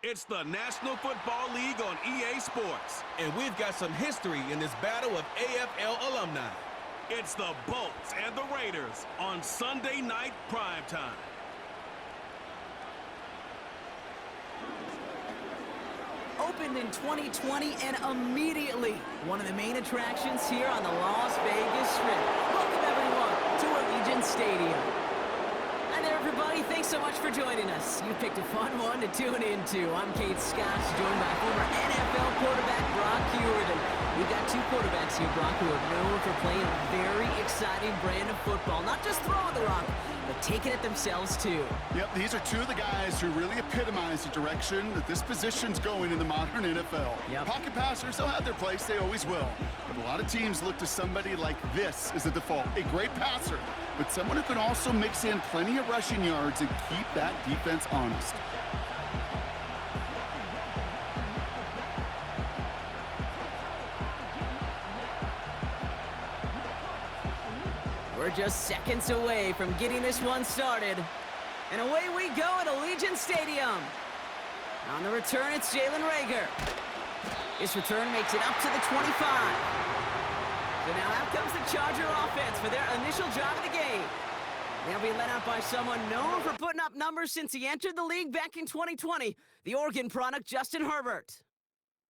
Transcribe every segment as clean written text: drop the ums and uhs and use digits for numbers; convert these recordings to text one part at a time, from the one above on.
It's the National Football League on EA Sports. And we've got some history in this battle of AFL alumni. It's the Bolts and the Raiders on Sunday night primetime. Opened in 2020 and immediately one of the main attractions here on the Las Vegas Strip. Welcome everyone to Allegiant Stadium. Hi there everybody, thanks so much for joining us. You picked a fun one to tune into. I'm Kate Scott, joined by former NFL quarterback Brock Huard. And we've got two quarterbacks here, Brock, who are known for playing a very exciting brand of football. Not just throwing the rock, but taking it themselves too. Yep, these are two of the guys who really epitomize the direction that this position's going in the modern NFL. Yep. Pocket passers, they'll have their place, they always will. But a lot of teams look to somebody like this as a default. A great passer, but someone who can also mix in plenty of rushing yards and keep that defense honest. We're just seconds away from getting this one started. And away we go at Allegiant Stadium. On the return, it's Jalen Reagor. His return makes it up to the 25. So now out comes the Charger offense for their initial drive of the game. They'll be led out by someone known for putting up numbers since he entered the league back in 2020, the Oregon product, Justin Herbert.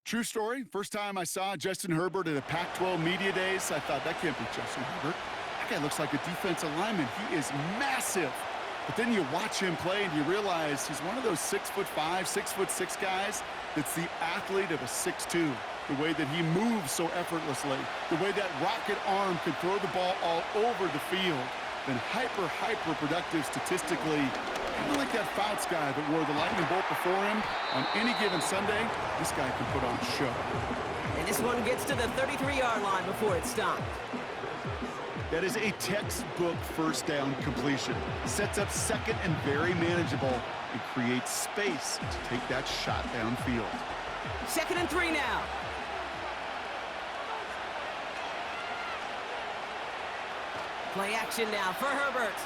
True story. First time I saw Justin Herbert at a Pac-12 Media Days, I thought, that can't be Justin Herbert. That guy looks like a defensive lineman. He is massive. But then you watch him play and you realize he's one of those 6'5", 6'6" guys that's the athlete of a 6'2". The way that he moves so effortlessly, the way that rocket arm can throw the ball all over the field. Then hyper productive statistically. Kind of like that Fouts guy that wore the lightning bolt before him. On any given Sunday, this guy can put on a show. And this one gets to the 33-yard line before it's stopped. That is a textbook first down completion. Sets up second and very manageable and creates space to take that shot downfield. 2nd and 3 now. Play action now for Herbert.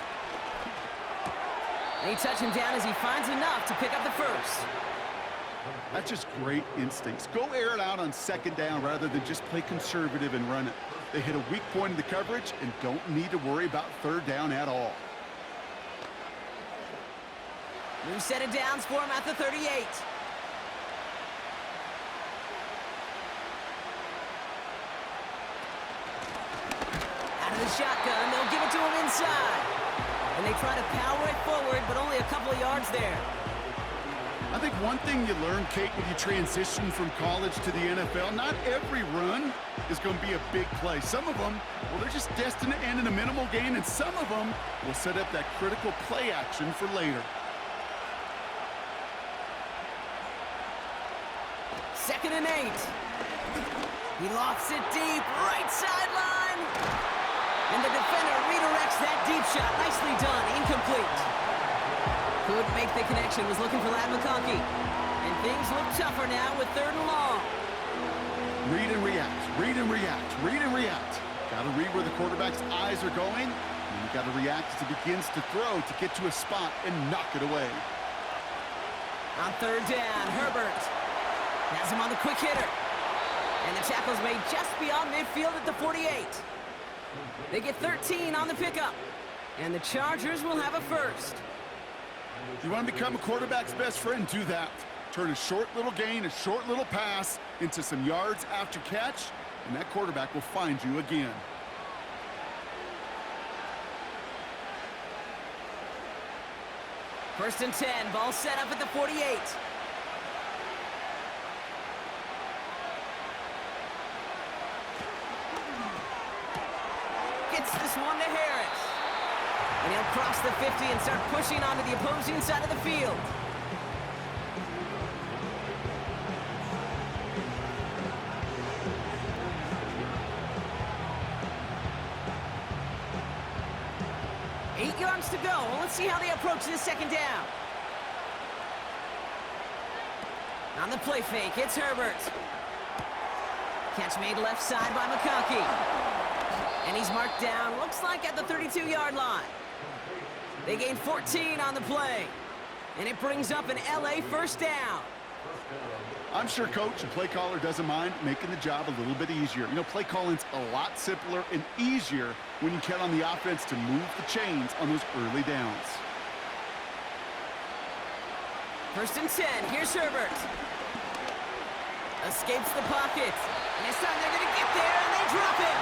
They touch him down as he finds enough to pick up the first. That's just great instincts. Go air it out on 2nd down rather than just play conservative and run it. They hit a weak point in the coverage and don't need to worry about 3rd down at all. New set of downs for him at the 38. Out of the shotgun, they'll give it to him inside. And they try to power it forward, but only a couple of yards there. I think one thing you learn, Kate, when you transition from college to the NFL, not every run is going to be a big play. Some of them, well, they're just destined to end in a minimal gain, and some of them will set up that critical play action for later. 2nd and 8. He lofts it deep, right sideline. And the defender redirects that deep shot. Nicely done, incomplete. Couldn't make the connection, was looking for Ladd McConkey. And things look tougher now with 3rd and long. Read and react, read and react, read and react. Got to read where the quarterback's eyes are going, and you got to react as he begins to throw to get to a spot and knock it away. On 3rd down, Herbert has him on the quick hitter. And the tackle's made just beyond midfield at the 48. They get 13 on the pickup. And the Chargers will have a first. You want to become a quarterback's best friend, do that. Turn a short little gain, a short little pass into some yards after catch, and that quarterback will find you again. First and 10, ball set up at the 48. Gets this one to Harris. And he'll cross the 50 and start pushing onto the opposing side of the field. Eight yards to go. Well, let's see how they approach this 2nd down. On the play fake, it's Herbert. Catch made left side by McConkey. And he's marked down, looks like at the 32-yard line. They gain 14 on the play. And it brings up an LA first down. I'm sure coach and play caller doesn't mind making the job a little bit easier. You know, play calling's a lot simpler and easier when you count on the offense to move the chains on those early downs. 1st and 10. Here's Herbert. Escapes the pocket. And this time they're going to get there, and they drop him.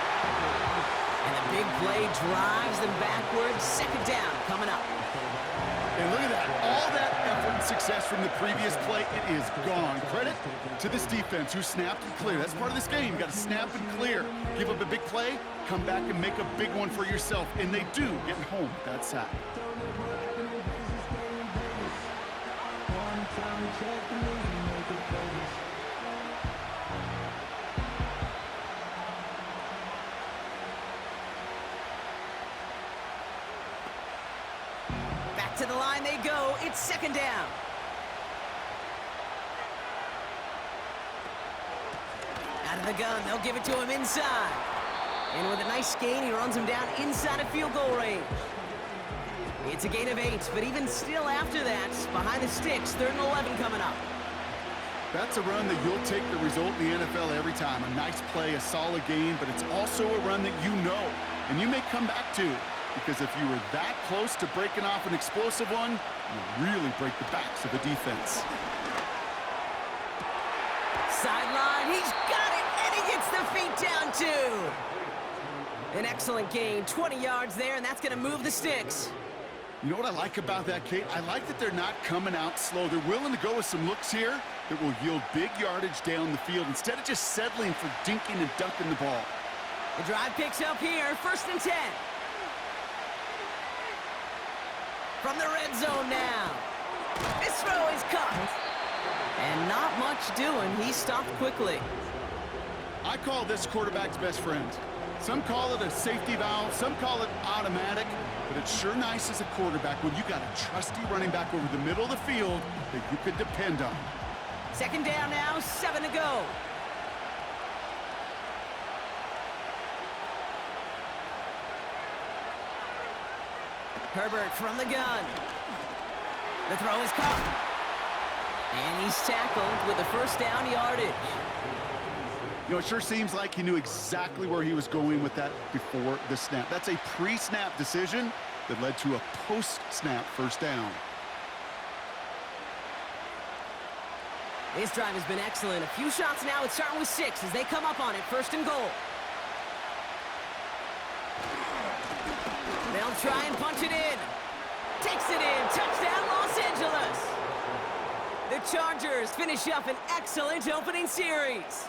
And the big play drives them backwards. 2nd down coming up. And look at that. All that effort and success from the previous play, it is gone. Credit to this defense who snapped and cleared. That's part of this game. You got to snap and clear. Give up a big play, come back and make a big one for yourself. And they do, getting home with that sack. Back to the line they go. It's 2nd down. Out of the gun, they'll give it to him inside. And with a nice gain, he runs him down inside of field goal range. It's a gain of 8, but even still after that, behind the sticks, 3rd and 11 coming up. That's a run that you'll take the result in the NFL every time. A nice play, a solid gain, but it's also a run that you know, and you may come back to. Because if you were that close to breaking off an explosive one, you really break the backs of the defense. Sideline, he's got it, and he gets the feet down too. An excellent gain, 20 yards there, and that's going to move the sticks. You know what I like about that, Kate? I like that they're not coming out slow. They're willing to go with some looks here that will yield big yardage down the field instead of just settling for dinking and dunking the ball. The drive picks up here, 1st and 10. From the red zone now. This throw is caught. And not much doing. He stopped quickly. I call this quarterback's best friend. Some call it a safety valve, some call it automatic, but it's sure nice as a quarterback when you got a trusty running back over the middle of the field that you could depend on. 2nd down now, 7 to go. Herbert from the gun. The throw is caught. And he's tackled with the 1st down yardage. You know, it sure seems like he knew exactly where he was going with that before the snap. That's a pre-snap decision that led to a post-snap 1st down. This drive has been excellent. A few shots now. It's starting with 6 as they come up on it. 1st and goal. They'll try and punch it in. Takes it in. Touchdown, Los Angeles. The Chargers finish up an excellent opening series.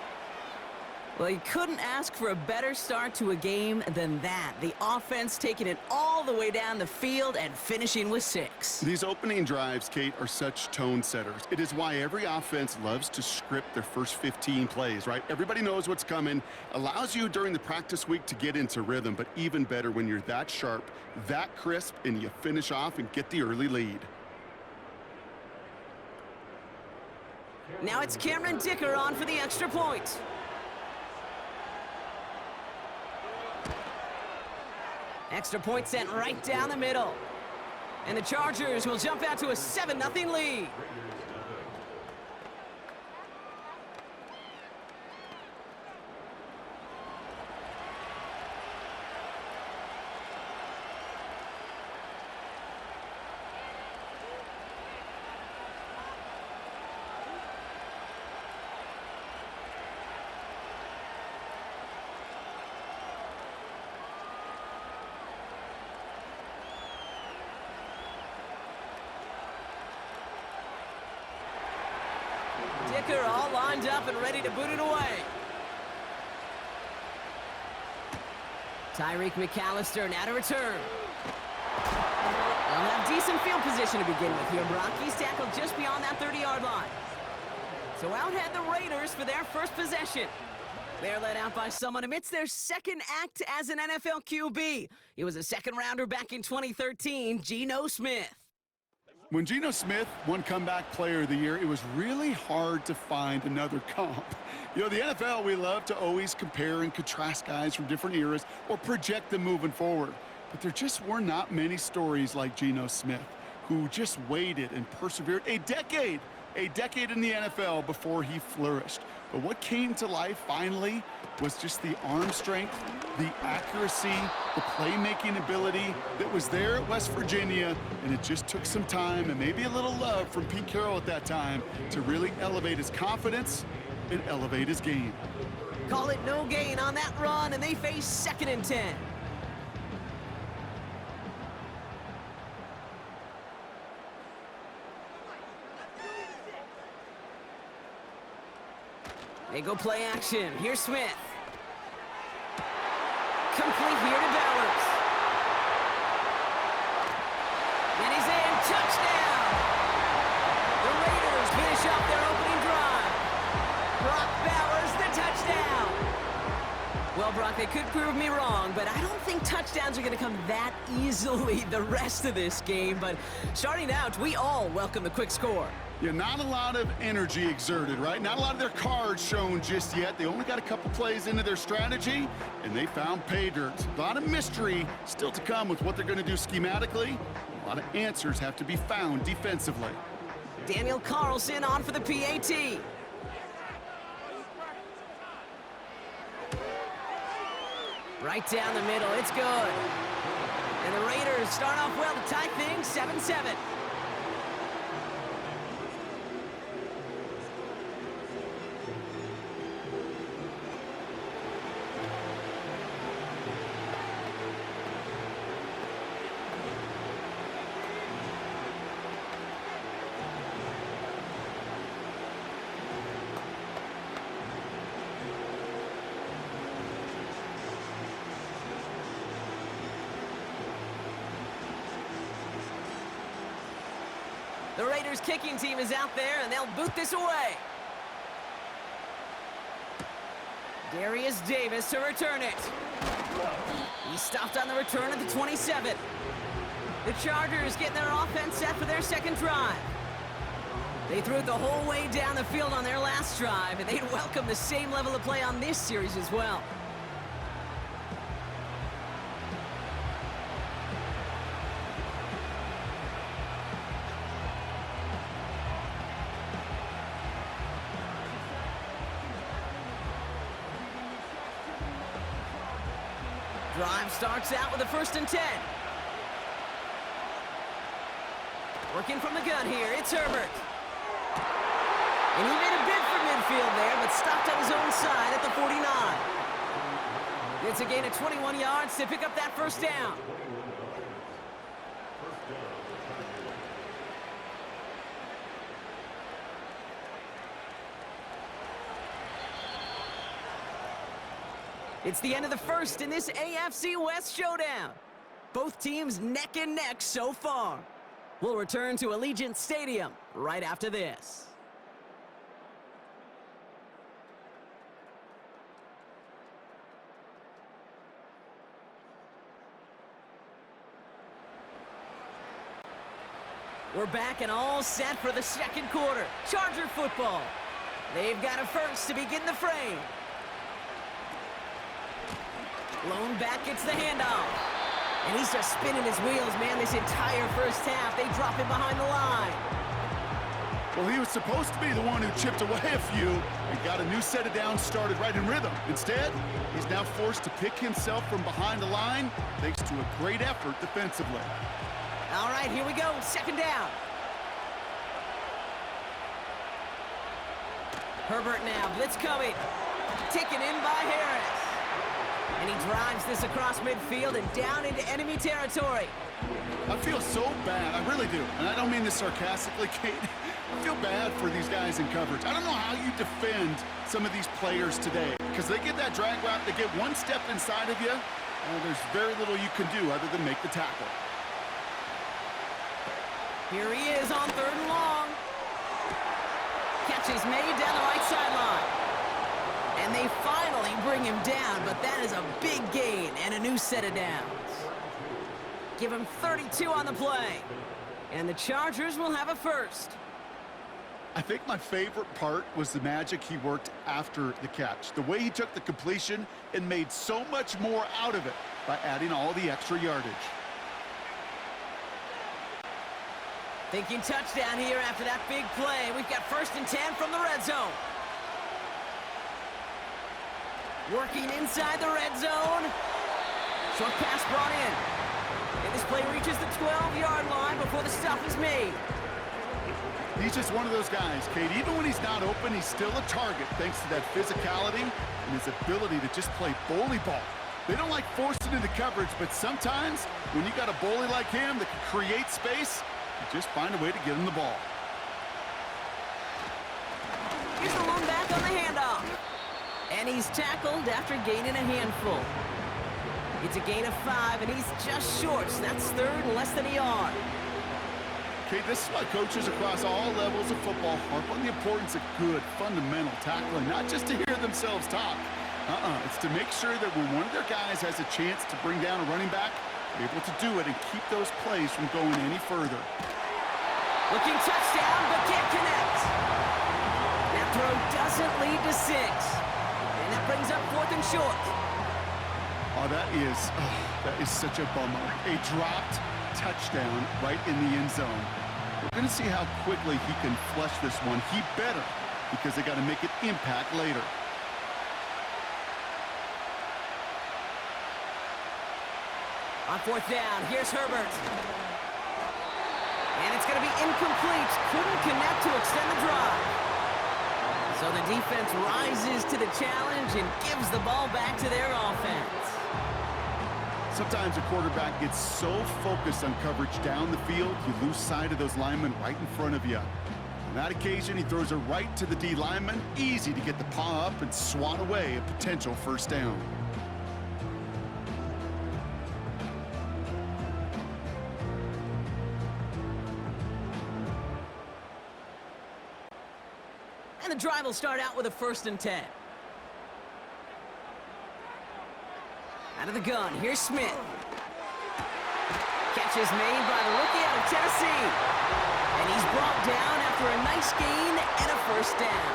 Well, you couldn't ask for a better start to a game than that. The offense taking it all the way down the field and finishing with 6. These opening drives, Kate, are such tone setters. It is why every offense loves to script their first 15 plays, right? Everybody knows what's coming. Allows you during the practice week to get into rhythm, but even better when you're that sharp, that crisp, and you finish off and get the early lead. Now it's Cameron Dicker on for the extra point. Extra point sent right down the middle. And the Chargers will jump out to a 7-0 lead. Dicker all lined up and ready to boot it away. Tyreek McAllister now to return. They'll have decent field position to begin with here, Brock. He's tackled just beyond that 30-yard line. So out head the Raiders for their first possession. They're led out by someone amidst their second act as an NFL QB. He was a second-rounder back in 2013, Geno Smith. When Geno Smith won Comeback Player of the Year, it was really hard to find another comp. You know, the NFL, we love to always compare and contrast guys from different eras or project them moving forward. But there just were not many stories like Geno Smith, who just waited and persevered a decade a decade in the NFL before he flourished. But what came to life finally was just the arm strength, the accuracy, the playmaking ability that was there at West Virginia, and it just took some time and maybe a little love from Pete Carroll at that time to really elevate his confidence and elevate his game. Call it no gain on that run, and they face 2nd and 10. They go play action. Here's Smith. Complete here to Bowers. And he's in. Touchdown! The Raiders finish off their opening drive. Brock Bowers, the touchdown. Well, Brock, they could prove me wrong, but I don't think touchdowns are going to come that easily the rest of this game. But starting out, we all welcome the quick score. Yeah, not a lot of energy exerted, right? Not a lot of their cards shown just yet. They only got a couple plays into their strategy, and they found pay dirt. A lot of mystery still to come with what they're going to do schematically. A lot of answers have to be found defensively. Daniel Carlson on for the PAT. Right down the middle, it's good. And the Raiders start off well to tie things 7-7. The Raiders kicking team is out there, and they'll boot this away. Darius Davis to return it. He stopped on the return at the 27. The Chargers getting their offense set for their 2nd drive. They threw it the whole way down the field on their last drive, and they'd welcome the same level of play on this series as well. Drive starts out with a 1st and 10. Working from the gun here, it's Herbert. And he made a bid for midfield there, but stopped on his own side at the 49. It's a gain of 21 yards to pick up that 1st down. It's the end of the 1st in this AFC West showdown. Both teams neck and neck so far. We'll return to Allegiant Stadium right after this. We're back and all set for the 2nd quarter. Charger football. They've got a first to begin the frame. Lone back gets the handoff. And he's just spinning his wheels, man, this entire 1st half. They drop him behind the line. Well, he was supposed to be the one who chipped away a few and got a new set of downs started right in rhythm. Instead, he's now forced to pick himself from behind the line thanks to a great effort defensively. All right, here we go. 2nd down. Herbert now. Blitz coming. Taken in by Harris. And he drives this across midfield and down into enemy territory. I feel so bad. I really do. And I don't mean this sarcastically, Kate. I feel bad for these guys in coverage. I don't know how you defend some of these players today because they get that drag route, they get one step inside of you, and there's very little you can do other than make the tackle. Here he is on 3rd and long. Catch is made down the right sideline. And they finally bring him down, but that is a big gain and a new set of downs. Give him 32 on the play. And the Chargers will have a first. I think my favorite part was the magic he worked after the catch. The way he took the completion and made so much more out of it by adding all the extra yardage. Thinking touchdown here after that big play. We've got 1st and 10 from the red zone. Working inside the red zone. Short pass brought in. And this play reaches the 12-yard line before the stop is made. He's just one of those guys, Kate. Even when he's not open, he's still a target thanks to that physicality and his ability to just play bully ball. They don't like forcing into coverage, but sometimes when you got a bully like him that can create space, you just find a way to get him the ball. Here's the lone back on the handoff. And he's tackled after gaining a handful. It's a gain of 5, and he's just short. So that's 3rd and less than a yard. Okay, this is why coaches across all levels of football harp on the importance of good, fundamental tackling, not just to hear themselves talk. It's to make sure that when one of their guys has a chance to bring down a running back, they're able to do it and keep those plays from going any further. Looking touchdown, but can't connect. That throw doesn't lead to 6. And that brings up 4th and short. Oh, that is such a bummer. A dropped touchdown right in the end zone. We're going to see how quickly he can flush this one. He better, because they got to make it impact later. On 4th down, here's Herbert. And it's going to be incomplete. Couldn't connect to extend the drive. So the defense rises to the challenge and gives the ball back to their offense. Sometimes a quarterback gets so focused on coverage down the field, you lose sight of those linemen right in front of you. On that occasion, he throws it right to the D lineman. Easy to get the paw up and swat away a potential 1st down. And the drive will start out with a 1st and 10. Out of the gun, here's Smith. Catch is made by the rookie out of Tennessee. And he's brought down after a nice gain and a 1st down.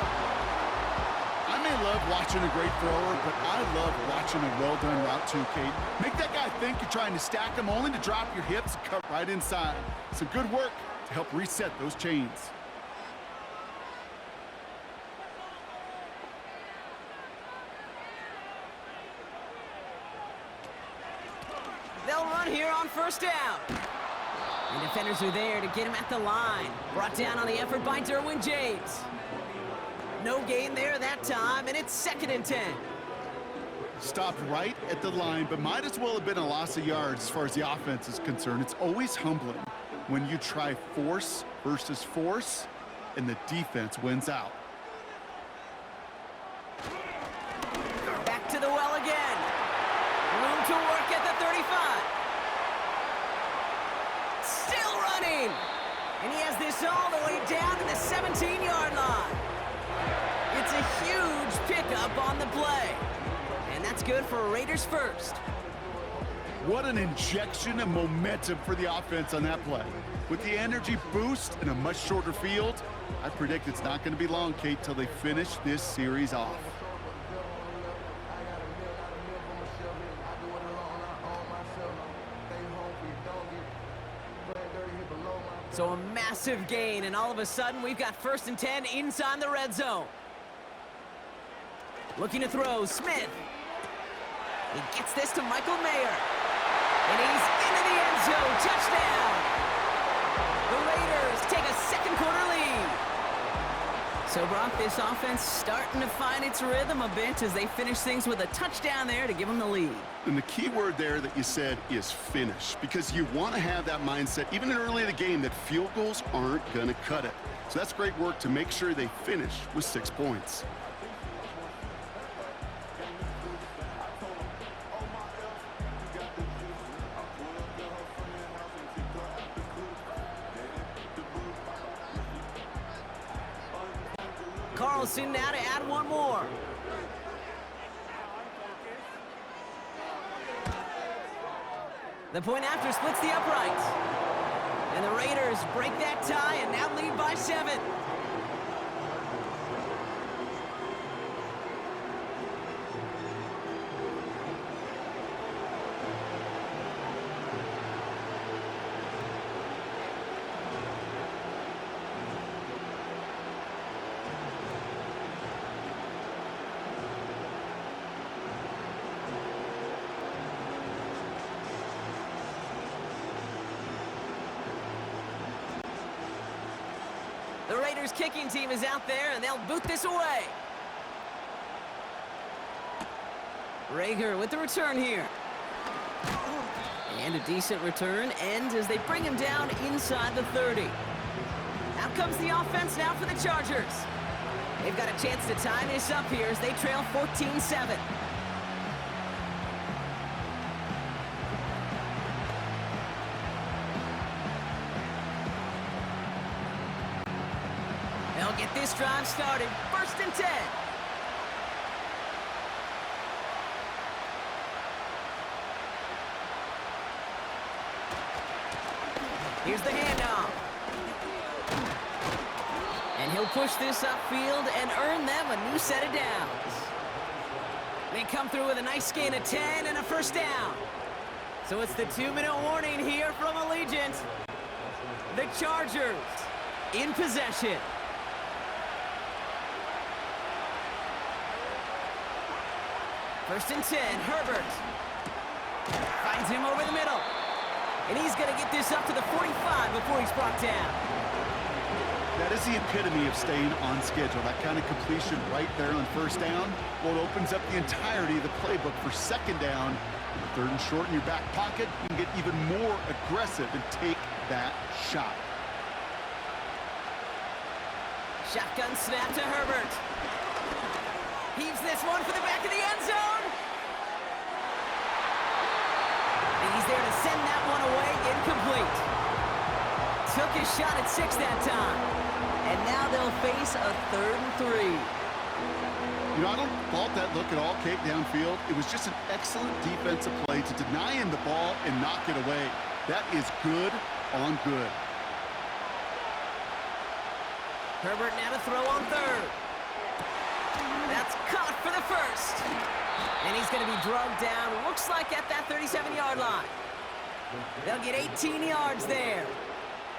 I may love watching a great thrower, but I love watching a well-done route too, Kate. Make that guy think you're trying to stack him only to drop your hips and cut right inside. Some good work to help reset those chains. They'll run here on 1st down. And defenders are there to get him at the line. Brought down on the effort by Derwin James. No gain there that time, and it's 2nd and 10. Stopped right at the line, but might as well have been a loss of yards as far as the offense is concerned. It's always humbling when you try force versus force, and the defense wins out. Back to the well again. Room to work at the 35. Still running. And he has this all the way down to the 17-yard line. It's a huge pickup on the play. And that's good for Raiders 1st. What an injection of momentum for the offense on that play. With the energy boost in a much shorter field, I predict it's not going to be long, Kate, till they finish this series off. So a massive gain, and all of a sudden we've got 1st and 10 inside the red zone. Looking to throw, Smith. He gets this to Michael Mayer. And he's into the end zone. Touchdown! The Raiders take a 2nd quarter lead. So, Brock, this offense starting to find its rhythm a bit as they finish things with a touchdown there to give them the lead. And the key word there that you said is finish, because you want to have that mindset, even early in the game, that field goals aren't going to cut it. So that's great work to make sure they finish with 6 points. Carlson now to add one more. The point after splits the uprights. And the Raiders break that tie and now lead by 7. Raiders kicking team is out there, and they'll boot this away. Rager with the return here. And a decent return ends as they bring him down inside the 30. Out comes the offense now for the Chargers. They've got a chance to tie this up here as they trail 14-7. They'll get this drive started. 1st and 10. Here's the handoff. And he'll push this upfield and earn them a new set of downs. They come through with a nice gain of 10 and a 1st down. So it's the 2-minute warning here from Allegiant. The Chargers in possession. First and 10, Herbert. Finds him over the middle. And he's going to get this up to the 45 before he's brought down. That is the epitome of staying on schedule. That kind of completion right there on 1st down. Well, it opens up the entirety of the playbook for 2nd down. 3rd and short in your back pocket, you can get even more aggressive and take that shot. Shotgun snap to Herbert. Heaves this one for the back of the end zone. And he's there to send that one away, incomplete. Took his shot at 6 that time. And now they'll face a 3rd and 3. You know, I don't fault that look at all, Kate, downfield. It was just an excellent defensive play to deny him the ball and knock it away. That is good on good. Herbert now to throw on 3rd. That's caught for the 1st. And he's going to be drugged down, looks like at that 37-yard line. They'll get 18 yards there.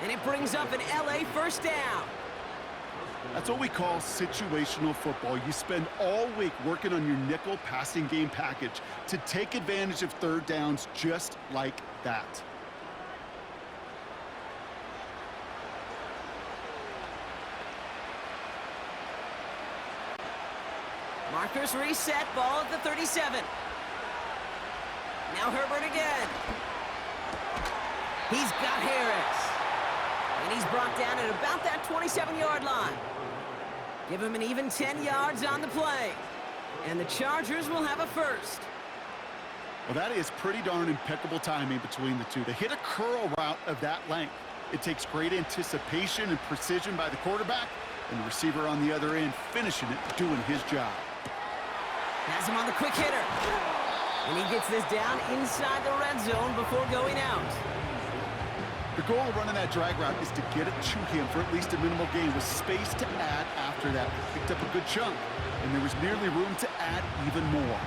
And it brings up an LA 1st down. That's what we call situational football. You spend all week working on your nickel passing game package to take advantage of 3rd downs just like that. Markers reset, ball at the 37. Now Herbert again. He's got Harris. And he's brought down at about that 27-yard line. Give him an even 10 yards on the play. And the Chargers will have a 1st. Well, that is pretty darn impeccable timing between the two. They hit a curl route of that length. It takes great anticipation and precision by the quarterback, and the receiver on the other end finishing it, doing his job. Has him on the quick hitter. And he gets this down inside the red zone before going out. The goal of running that drag route is to get it to him for at least a minimal gain with space to add after that. He picked up a good chunk, and there was nearly room to add even more.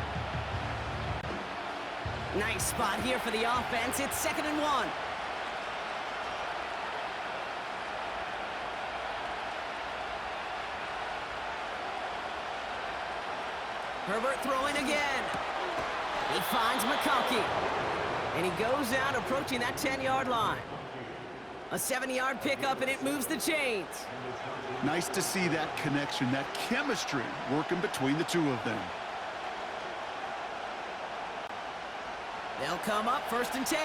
Nice spot here for the offense. It's 2nd and 1. Herbert throwing again. He finds McConkey. And he goes out approaching that 10-yard line. A 7-yard pickup, and it moves the chains. Nice to see that connection, that chemistry working between the two of them. They'll come up 1st and 10.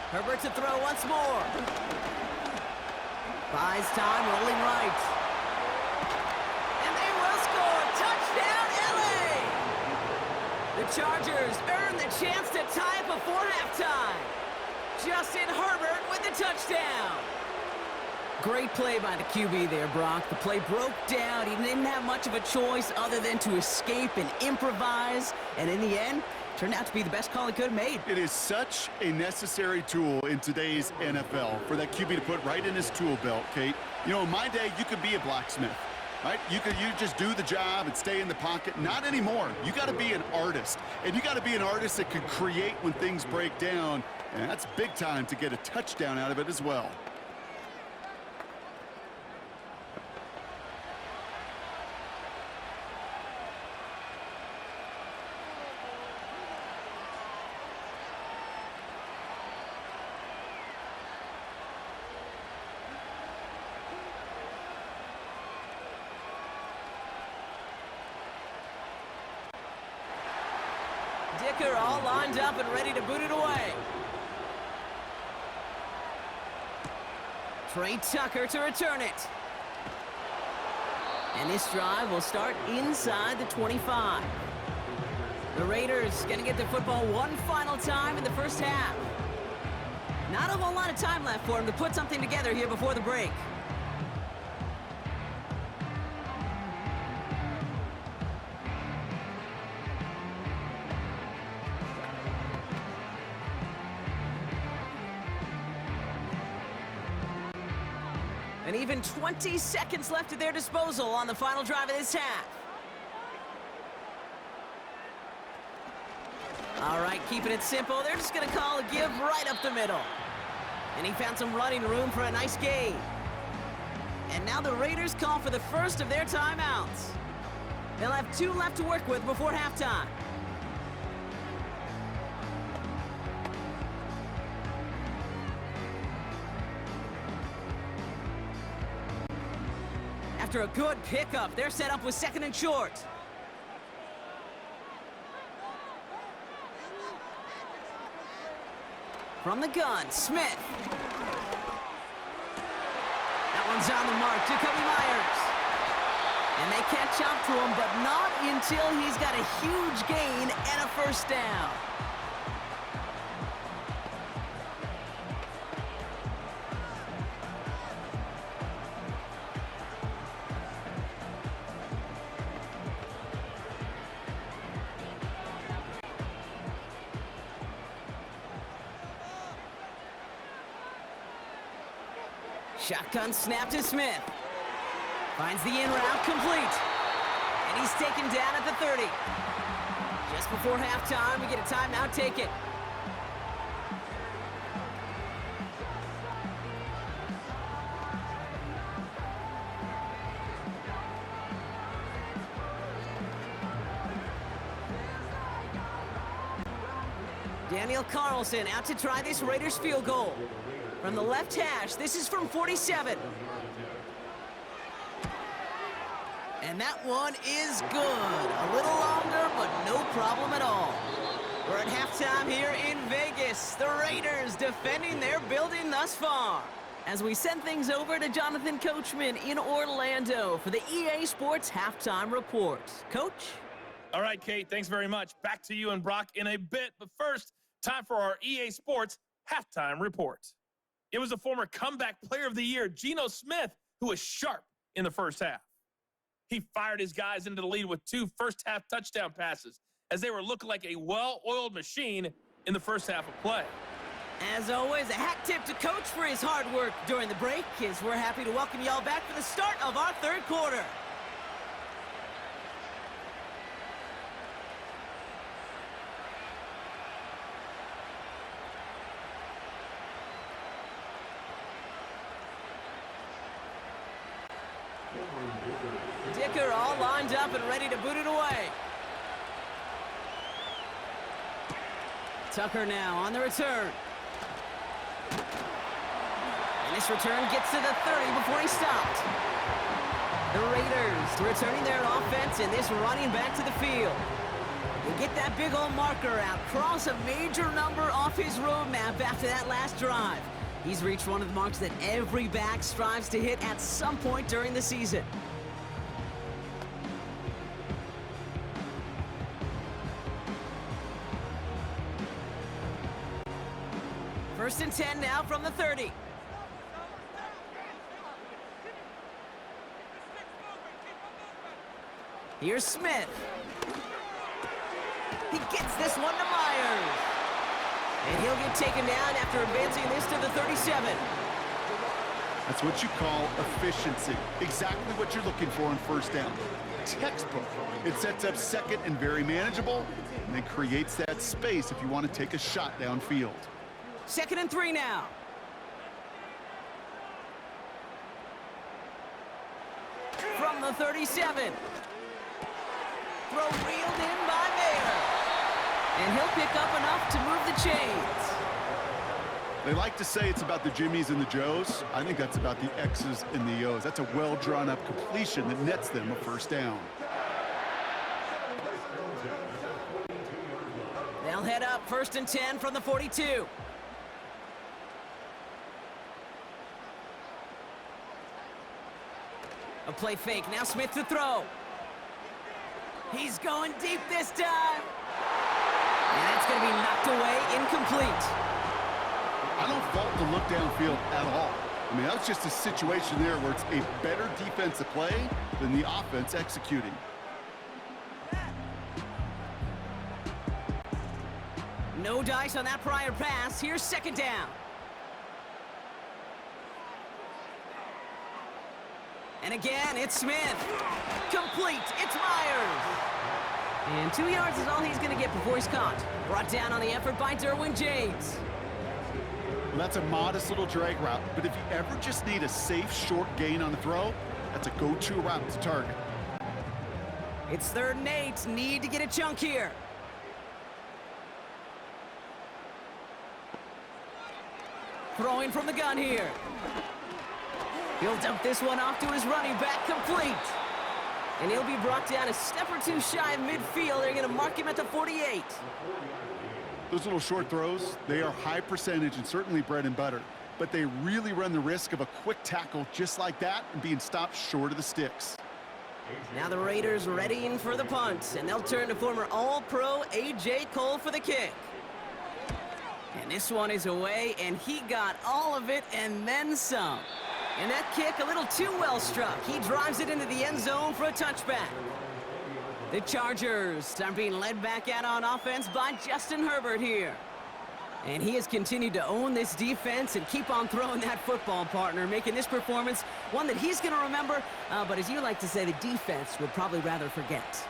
Herbert to throw once more. Buys time, rolling right. And they will score. Touchdown, LA! The Chargers earn the chance to tie it before halftime. Justin Herbert with the touchdown. Great play by the QB there, Brock. The play broke down. He didn't have much of a choice other than to escape and improvise. And in the end, turned out to be the best call he could have made. It is such a necessary tool in today's NFL for that QB to put right in his tool belt, Kate. You know, in my day, you could be a blacksmith, right? You just do the job and stay in the pocket. Not anymore. You got to be an artist. And you got to be an artist that can create when things break down. And that's big time to get a touchdown out of it as well. kicker all lined up and ready to boot it away. Trey Tucker to return it. And this drive will start inside the 25. The Raiders going to get the football one final time in the first half. Not a whole lot of time left for them to put something together here before the break. And even 20 seconds left at their disposal on the final drive of this half. All right, keeping it simple. They're just going to call a give right up the middle. And he found some running room for a nice gain. And now the Raiders call for the first of their timeouts. They'll have 2 left to work with before halftime. After a good pickup, they're set up with 2nd and short. From the gun, Smith. That one's on the mark, Jacoby Myers. And they catch up to him, but not until he's got a huge gain and a first down. Shotgun snap to Smith. Finds the in route complete. And he's taken down at the 30. Just before halftime, we get a timeout taken. Daniel Carlson out to try this Raiders field goal. From the left hash, this is from 47. And that one is good. A little longer, but no problem at all. We're at halftime here in Vegas. The Raiders defending their building thus far. As we send things over to Jonathan Coachman in Orlando for the EA Sports Halftime Report. Coach? All right, Kate, thanks very much. Back to you and Brock in a bit. But first, time for our EA Sports Halftime Report. It was the former comeback player of the year, Geno Smith, who was sharp in the first half. He fired his guys into the lead with 2 first-half touchdown passes as they were looking like a well-oiled machine in the first half of play. As always, a hat tip to Coach for his hard work during the break, as we're happy to welcome y'all back for the start of our third quarter. Dicker all lined up and ready to boot it away. Tucker now on the return. And this return gets to the 30 before he stopped. The Raiders returning their offense and this running back to the field. They get that big old marker out, cross a major number off his roadmap after that last drive. He's reached one of the marks that every back strives to hit at some point during the season. First and 10 now from the 30. Here's Smith. He gets this one to Myers. And he'll get taken down after advancing this to the 37. That's what you call efficiency. Exactly what you're looking for on first down. Textbook. It sets up second and very manageable, and then creates that space if you want to take a shot downfield. 2nd and 3 now. From the 37. Throw reeled in by Mayer. And he'll pick up enough to move the chains. They like to say it's about the Jimmies and the Joes. I think that's about the X's and the O's. That's a well-drawn-up completion that nets them a first down. head up 1st and 10 from the 42. A play fake. Now Smith to throw. He's going deep this time. And that's going to be knocked away, incomplete. I don't fault the look downfield at all. I mean, that was just a situation there where it's a better defensive play than the offense executing. No dice on that prior pass. Here's 2nd down. And again, it's Smith. Complete. It's Myers. And 2 yards is all he's going to get before he's caught. Brought down on the effort by Derwin James. Well, that's a modest little drag route, but if you ever just need a safe, short gain on the throw, that's a go-to route to target. It's 3rd and 8. Need to get a chunk here. Throwing from the gun here. He'll dump this one off to his running back, complete. And he'll be brought down a step or two shy of midfield. They're going to mark him at the 48. Those little short throws, they are high percentage and certainly bread and butter. But they really run the risk of a quick tackle just like that and being stopped short of the sticks. Now the Raiders readying for the punt. And they'll turn to former All-Pro A.J. Cole for the kick. And this one is away, and he got all of it and then some. And that kick a little too well struck. He drives it into the end zone for a touchback. The Chargers are being led back out on offense by Justin Herbert here. And he has continued to own this defense and keep on throwing that football, partner, making this performance one that he's going to remember, but as you like to say, the defense would probably rather forget.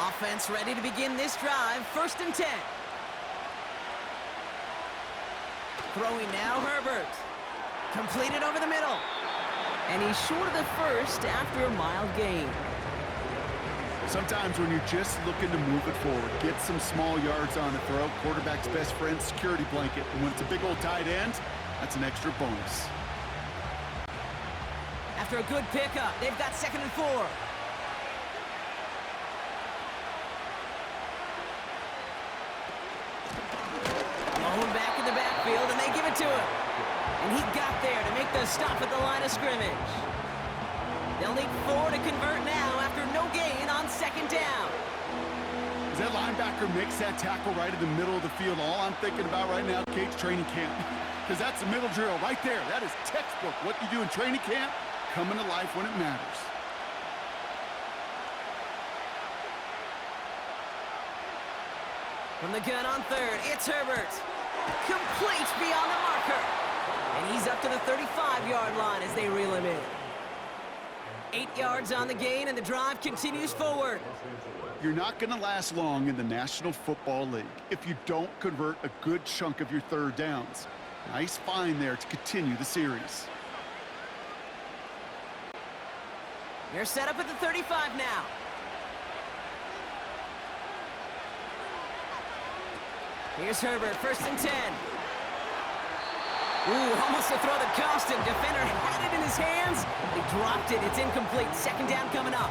Offense ready to begin this drive. 1st and 10. Throwing now, Herbert. Completed over the middle. And he's short of the first after a mild gain. Sometimes when you're just looking to move it forward, get some small yards on the throw, quarterback's best friend, security blanket. And when it's a big old tight end, that's an extra bonus. After a good pickup, they've got 2nd and 4. Back in the backfield, and they give it to him. And he got there to make the stop at the line of scrimmage. They'll need 4 to convert now after no gain on 2nd down. As that linebacker makes that tackle right in the middle of the field, all I'm thinking about right now, Kate's training camp. Because that's the middle drill right there. That is textbook. What you do in training camp, coming to life when it matters. From the gun on 3rd, it's Herbert. Complete beyond the marker. And he's up to the 35-yard line as they reel him in. 8 yards on the gain, and the drive continues forward. You're not going to last long in the National Football League if you don't convert a good chunk of your 3rd downs. Nice find there to continue the series. They're set up at the 35 now. Here's Herbert, 1st and 10. Ooh, almost a throw that cost him. Defender had it in his hands. He dropped it. It's incomplete. 2nd down coming up.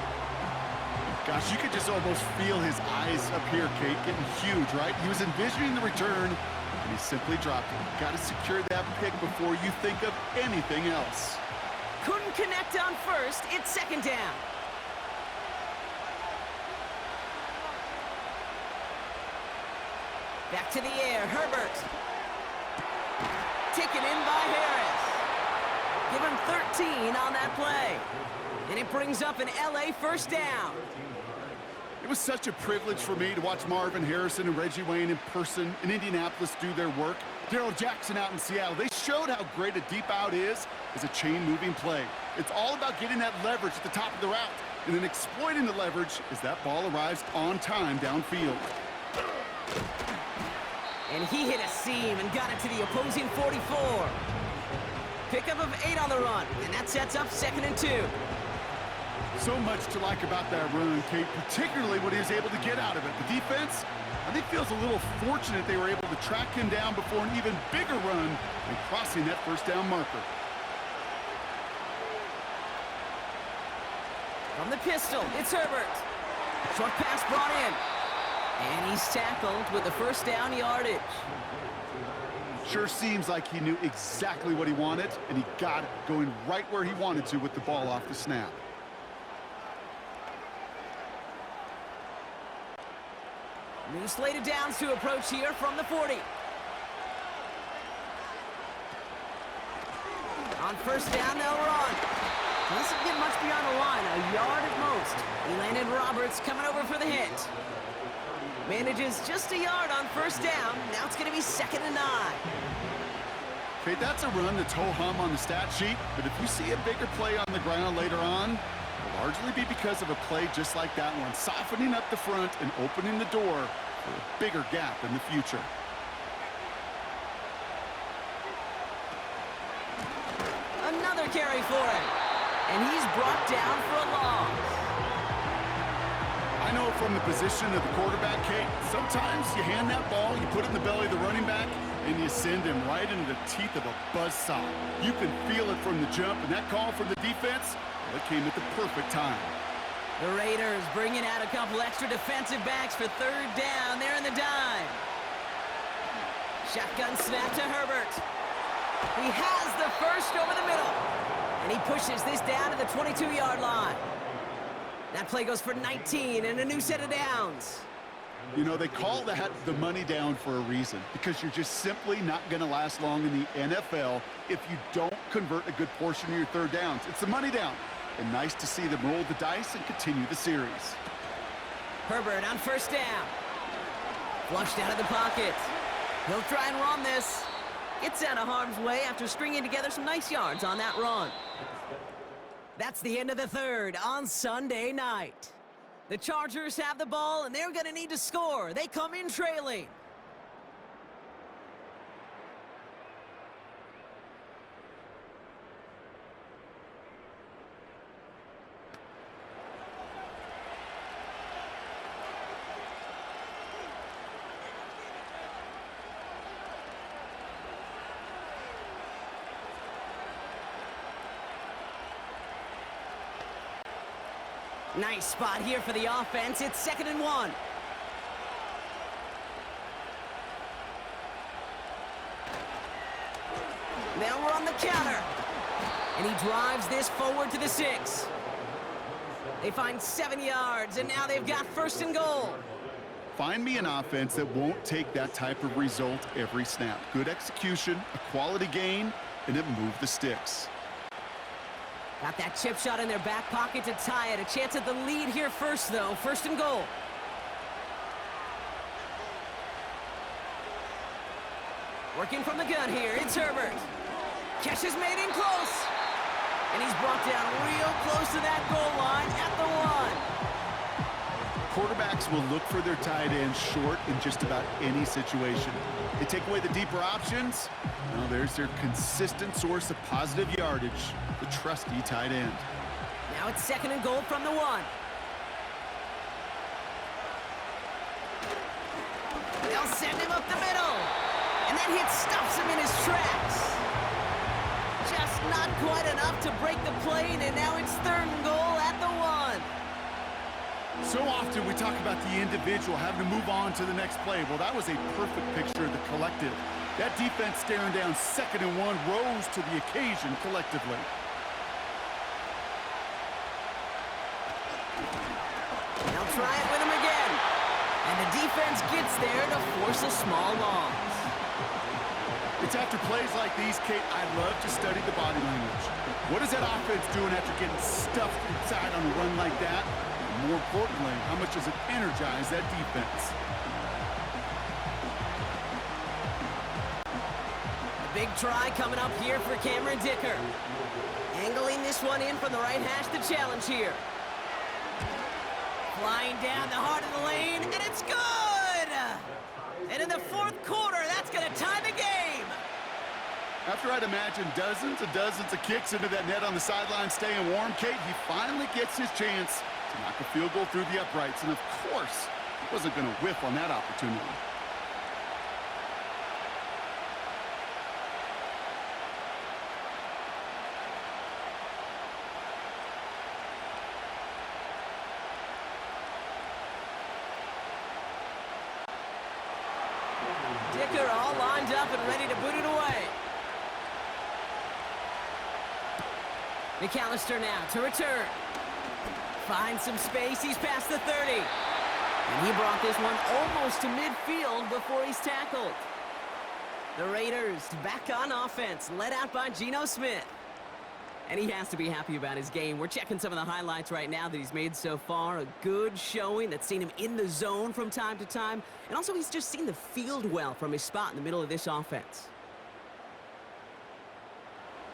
Gosh, you could just almost feel his eyes up here, Kate, getting huge, right? He was envisioning the return, and he simply dropped it. Got to secure that pick before you think of anything else. Couldn't connect on 1st. It's 2nd down. Back to the air, Herbert. Taken in by Harris. Give him 13 on that play. And it brings up an LA 1st down. It was such a privilege for me to watch Marvin Harrison and Reggie Wayne in person in Indianapolis do their work. Darrell Jackson out in Seattle. They showed how great a deep out is as a chain-moving play. It's all about getting that leverage at the top of the route and then exploiting the leverage as that ball arrives on time downfield. And he hit a seam and got it to the opposing 44. Pickup of 8 on the run, and that sets up 2nd and 2. So much to like about that run, Kate, particularly what he was able to get out of it. The defense, I think, feels a little fortunate they were able to track him down before an even bigger run and crossing that 1st down marker. From the pistol, it's Herbert. Short pass brought in. And he's tackled with the first down yardage. Sure seems like he knew exactly what he wanted, and he got it going right where he wanted to with the ball off the snap. New slated downs to approach here from the 40. On first down, they'll run. Doesn't get much beyond the line, a yard at most. He landed Roberts coming over for the hit. Manages just a yard on first down. Now it's going to be 2nd and 9. Okay, that's a run that's ho-hum on the stat sheet, but if you see a bigger play on the ground later on, it'll largely be because of a play just like that one, softening up the front and opening the door for a bigger gap in the future. Another carry for him. And he's brought down for a loss. I know from the position of the quarterback, Kate, sometimes you hand that ball, you put it in the belly of the running back, and you send him right into the teeth of a buzzsaw. You can feel it from the jump, and that call from the defense, well, it came at the perfect time. The Raiders bringing out a couple extra defensive backs for 3rd down. They're in the dime. Shotgun snap to Herbert. He has the first over the middle. And he pushes this down to the 22-yard line. That play goes for 19 and a new set of downs. You know, they call that the money down for a reason, because you're just simply not going to last long in the NFL if you don't convert a good portion of your 3rd downs. It's the money down. And nice to see them roll the dice and continue the series. Herbert on first down. Flushed out of the pocket. He'll try and run this. Gets out of harm's way after stringing together some nice yards on that run. That's the end of the 3rd on Sunday night. The Chargers have the ball, and they're going to need to score. They come in trailing. Nice spot here for the offense. It's 2nd and 1. They'll run the counter. And he drives this forward to the 6. They find 7 yards, and now they've got 1st and goal. Find me an offense that won't take that type of result every snap. Good execution, a quality gain, and it moved the sticks. Got that chip shot in their back pocket to tie it. A chance at the lead here first, though. 1st and goal. Working from the gun here, it's Herbert. Catch is made in close. And he's brought down real close to that goal line at the 1. Quarterbacks will look for their tight end short in just about any situation. They take away the deeper options. Well, there's their consistent source of positive yardage, the trusty tight end. Now it's 2nd and goal from the 1. They'll send him up the middle. And that hit stops him in his tracks. Just not quite enough to break the plane, and now it's 3rd and goal at the 1. So often we talk about the individual having to move on to the next play. Well, that was a perfect picture of the collective. That defense staring down 2nd and 1 rose to the occasion collectively. They'll try it with him again. And the defense gets there to force a small loss. It's after plays like these, Kate, I love to study the body language. What is that offense doing after getting stuffed inside on a run like that? And more importantly, how much does it energize that defense? A big try coming up here for Cameron Dicker. Angling this one in from the right hash, the challenge here. Flying down the heart of the lane, and it's good! And in the 4th quarter, that's going to tie the game. After I'd imagine dozens and dozens of kicks into that net on the sideline staying warm, Kate, he finally gets his chance to knock a field goal through the uprights. And of course, he wasn't going to whiff on that opportunity. Dicker all lined up and ready to boot it away. McAllister now to return. Finds some space. He's past the 30. And he brought this one almost to midfield before he's tackled. The Raiders back on offense, led out by Geno Smith. And he has to be happy about his game. We're checking some of the highlights right now that he's made so far. A good showing that's seen him in the zone from time to time. And also he's just seen the field well from his spot in the middle of this offense.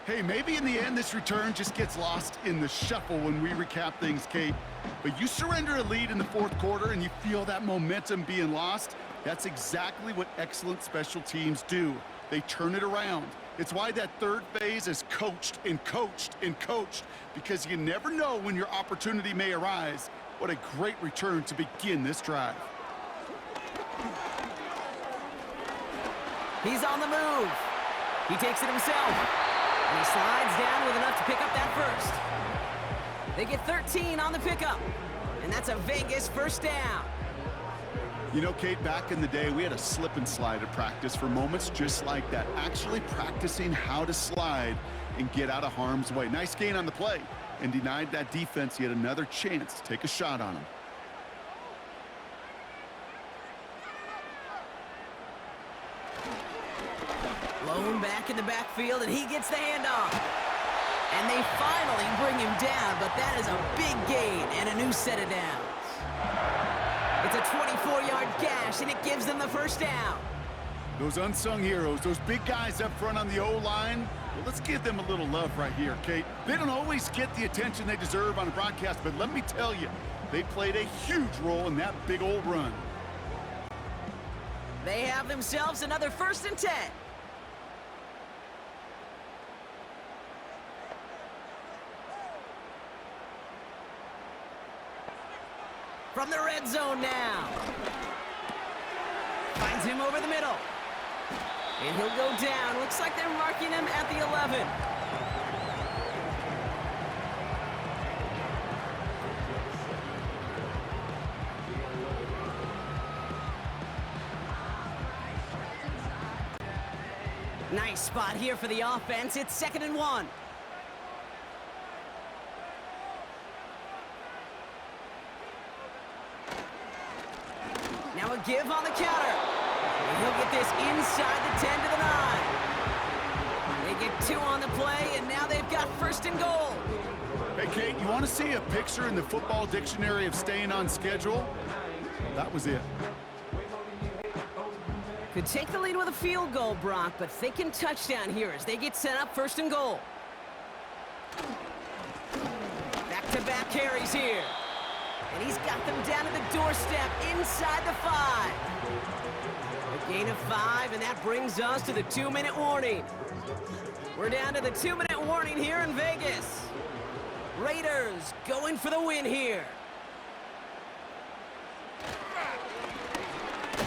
Hey, maybe in the end this return just gets lost in the shuffle when we recap things, Kate. But you surrender a lead in the fourth quarter and you feel that momentum being lost. That's exactly what excellent special teams do. They turn it around. It's why that third phase is coached and coached and coached, because you never know when your opportunity may arise. What a great return to begin this drive. He's on the move. He takes it himself. And he slides down with enough to pick up that first. They get 13 on the pickup. And that's a Vegas first down. You know, Kate, back in the day, we had a slip and slide at practice for moments just like that. Actually practicing how to slide and get out of harm's way. Nice gain on the play, and denied that defense yet another chance to take a shot on him. Lone back in the backfield, and he gets the handoff. And they finally bring him down, but that is a big gain and a new set of downs. It's a 24-yard gash, and it gives them the first down. Those unsung heroes, those big guys up front on the O-line, well, let's give them a little love right here, Kate. They don't always get the attention they deserve on a broadcast, but let me tell you, they played a huge role in that big old run. They have themselves another 1st and 10. From the red zone now. Finds him over the middle. And he'll go down. Looks like they're marking him at the 11. Nice spot here for the offense. It's 2nd and 1. Now a give on the counter. And he'll get this inside the 10 to the 9. They get 2 on the play, and now they've got 1st and goal. Hey, Kate, you want to see a picture in the football dictionary of staying on schedule? That was it. Could take the lead with a field goal, Brock, but thinking touchdown here as they get set up 1st and goal. Back-to-back carries here. And he's got them down to the doorstep inside the 5. A gain of 5, and that brings us to the 2-minute warning. We're down to the 2-minute warning here in Vegas. Raiders going for the win here.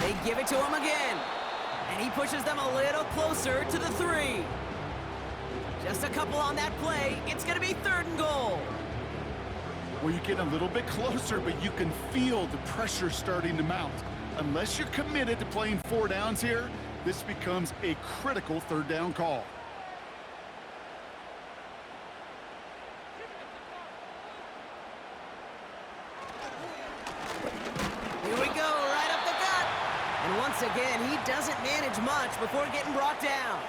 They give it to him again. And he pushes them a little closer to the 3. Just a couple on that play. It's going to be 3rd and goal. Well, you get a little bit closer, but you can feel the pressure starting to mount. Unless you're committed to playing 4 downs here, this becomes a critical 3rd down call. Here we go, right up the gut. And once again, he doesn't manage much before getting brought down.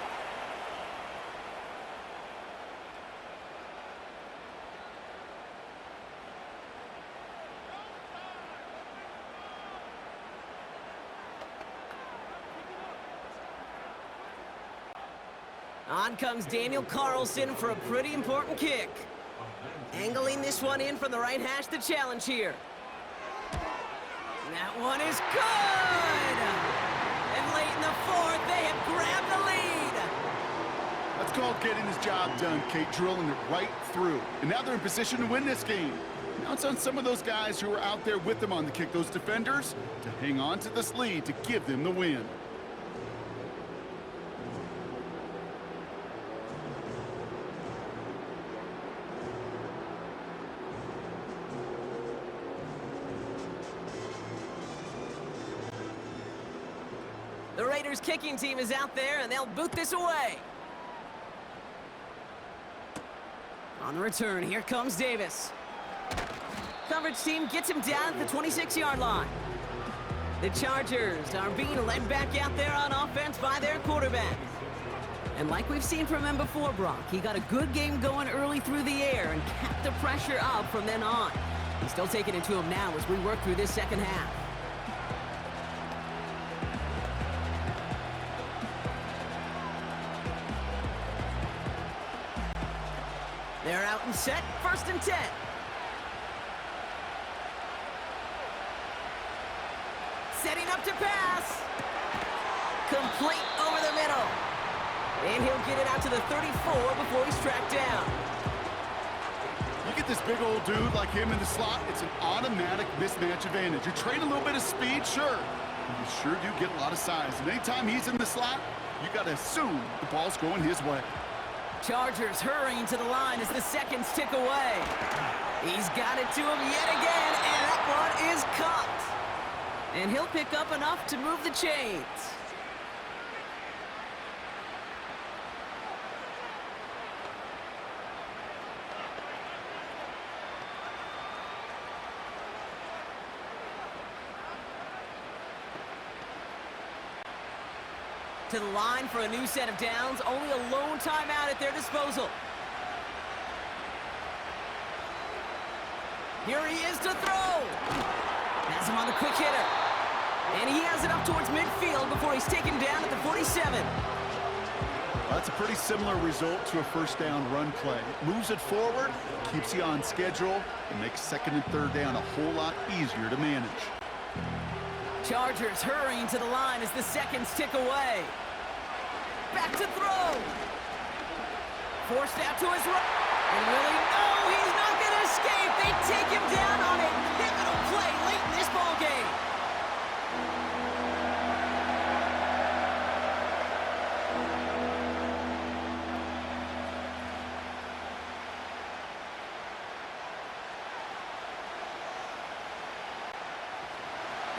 On comes Daniel Carlson for a pretty important kick. Angling this one in from the right hash to challenge here. That one is good! And late in the 4th, they have grabbed the lead. That's called getting his job done, Kate, drilling it right through. And now they're in position to win this game. Now it's on some of those guys who are out there with them on the kick, those defenders, to hang on to this lead to give them the win. Raiders kicking team is out there, and they'll boot this away. On the return, here comes Davis. Coverage team gets him down at the 26-yard line. The Chargers are being led back out there on offense by their quarterback. And like we've seen from him before, Brock, he got a good game going early through the air and kept the pressure up from then on. He's still taking it to him now as we work through this second half. They're out and set, 1st and 10. Setting up to pass. Complete over the middle. And he'll get it out to the 34 before he's tracked down. You get this big old dude like him in the slot, it's an automatic mismatch advantage. You trade a little bit of speed, sure. But you sure do get a lot of size. And anytime he's in the slot, you got to assume the ball's going his way. Chargers hurrying to the line as the seconds tick away. He's got it to him yet again, and that one is caught. And he'll pick up enough to move the chains. To the line for a new set of downs. Only a lone timeout at their disposal. Here he is to throw. Has him on the quick hitter. And he has it up towards midfield before he's taken down at the 47. That's a pretty similar result to a first down run play. Moves it forward, keeps you on schedule, and makes 2nd and 3rd down a whole lot easier to manage. Chargers hurrying to the line as the seconds tick away. Back to throw. Forced out to his right. And will he? No, he's not going to escape. They take him down on a pivotal play late in this ball game.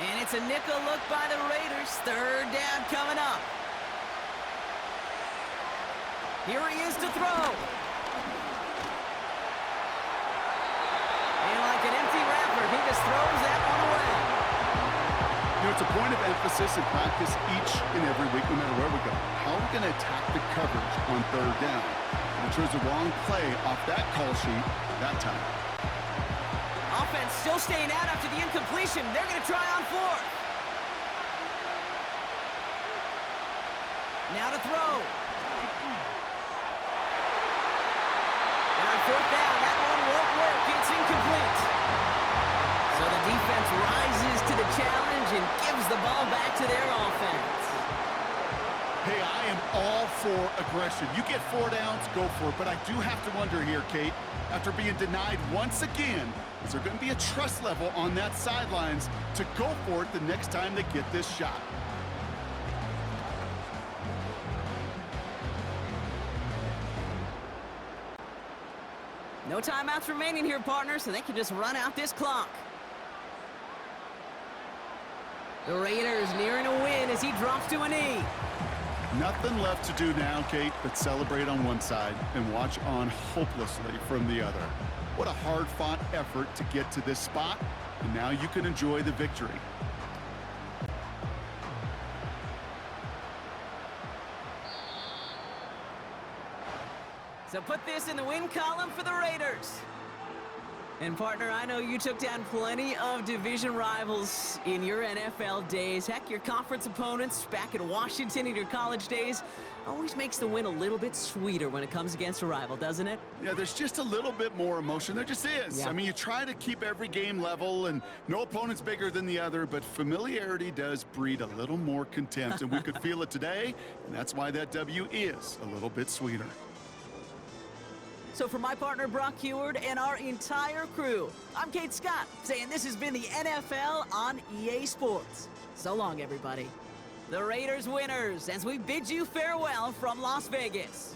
And it's a nickel look by the Raiders. 3rd down coming up. Here he is to throw. And like an empty wrapper, he just throws that one away. You know, it's a point of emphasis in practice each and every week, no matter where we go. How are we going to attack the coverage on 3rd down? And it chose the wrong play off that call sheet that time. Offense still staying out after the incompletion. They're going to try on 4th. Now to throw. And on 4th down, that one won't work. It's incomplete. So the defense rises to the challenge and gives the ball back to their offense. Hey, I am all for aggression. You get 4 downs, go for it. But I do have to wonder here, Kate, after being denied once again, is there going to be a trust level on that sidelines to go for it the next time they get this shot? No timeouts remaining here, partner, so they can just run out this clock. The Raiders nearing a win as he drops to a knee. Nothing left to do now, Kate, but celebrate on one side and watch on hopelessly from the other. What a hard-fought effort to get to this spot, and now you can enjoy the victory. So put this in the win column for the Raiders. And partner, I know you took down plenty of division rivals in your NFL days. Heck, your conference opponents back in Washington in your college days always makes the win a little bit sweeter when it comes against a rival, doesn't it? Yeah, there's just a little bit more emotion. There just is. Yeah. I mean, you try to keep every game level, and no opponent's bigger than the other, but familiarity does breed a little more contempt, and we could feel it today, and that's why that W is a little bit sweeter. So for my partner, Brock Heward, and our entire crew, I'm Kate Scott, saying this has been the NFL on EA Sports. So long, everybody. The Raiders winners as we bid you farewell from Las Vegas.